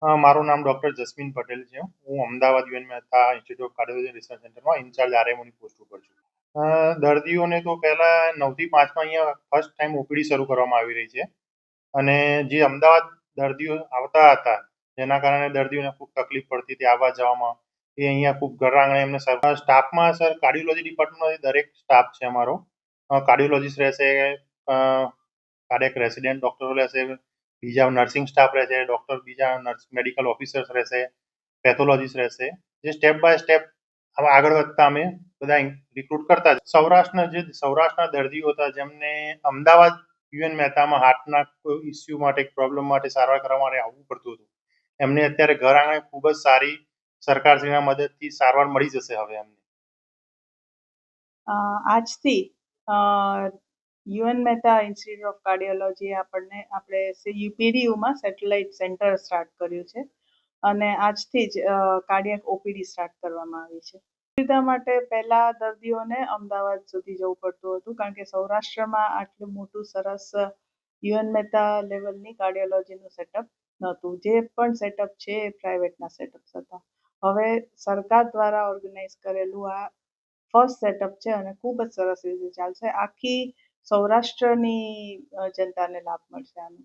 મારું નામ doctor jasmine Patel છે. હું Ahmedabad UN Mehta institute of cardiology research સેન્ટરમાં ઇન્ચાર્જ આરએમઓની પોસ્ટ ઉપર છું. દર્દીઓને તો પહેલા 9 થી 5માં અહીંયા ફર્સ્ટ ટાઈમ ઓપીડી શરૂ કરવામાં આવી રહી છે અને જે અમદાવાદ દર્દીઓ આવતા હતા જેના કારણે દર્દીઓને ખૂબ તકલીફ પડતી હતી આવવા જવામાં, એ અહીંયા ખૂબ ઘર આંગણે એમને સ્ટાફમાં સર કાર્ડિયોલોજી ડિપાર્ટમેન્ટમાંથી દરેક સ્ટાફ છે અમારો. કાર્ડિયોલોજીસ્ટ રહેશે, કાર્ડિયાક રેસિડેન્ટ ડૉક્ટરો રહેશે, બીજા નર્સિંગ સ્ટાફ રહેશે, ડૉક્ટર બીજા નર્સ મેડિકલ ઓફિસર્સ રહેશે, પેથોલોજીસ્ટ રહેશે. જે સ્ટેપ બાય સ્ટેપ હવે આગળ વધતા અમે બધા રિક્રુટ કરતા જ. સૌરાષ્ટ્રના દર્દીઓ હતા જેમને અમદાવાદ યુએન મહેતામાં હાર્ટના કોઈ ઇસ્યુ માટે પ્રોબ્લેમ માટે સારવાર કરવા માટે આવવું પડતું હતું, એમને અત્યારે ઘર આંગણે ખૂબ જ સારી સરકારશ્રીના મદદથી સારવાર મળી જશે હવે એમને. આજથી UN Mehta institute of cardiology આપણે પીડીયુમાં સેટેલાઇટ સેન્ટર સ્ટાર્ટ કર્યું છે અને આજથી જ કાર્ડિયાક ઓપીડી સ્ટાર્ટ કરવામાં આવી છે. સુવિધા માટે પહેલા દર્દીઓને અમદાવાદ સુધી જવું પડતું હતું કારણ કે સૌરાષ્ટ્રમાં આટલું મોટું સરસ યુએન મહેતા લેવલની કાર્ડિયોલોજીનું સેટઅપ નહોતું. જે પણ સેટઅપ છે એ પ્રાઇવેટના સેટઅપ્સ હતા. હવે સરકાર દ્વારા ઓર્ગેનાઇઝ કરેલું આ ફર્સ્ટ સેટઅપ છે અને ખૂબ જ સરસ રીતે ચાલશે. આખી સૌરાષ્ટ્રની જનતાને લાભ મળશે આનો.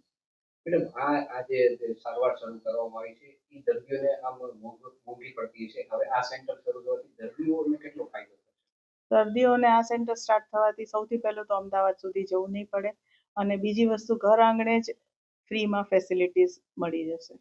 મેડમ, આ જે સારવાર શરૂ કરવામાં આવી છે એ દર્દીઓને આમ મોંઘી પડતી છે. હવે આ સેન્ટર શરૂ થવાથી દર્દીઓને કેટલો ફાયદો થશે? દર્દીઓને આ સેન્ટર સ્ટાર્ટ થવાથી સૌથી પહેલું તો અમદાવાદ સુધી જવું નહીં પડે અને બીજી વસ્તુ ઘર આંગણે જ ફ્રીમાં ફેસિલિટીઝ મળી જશે.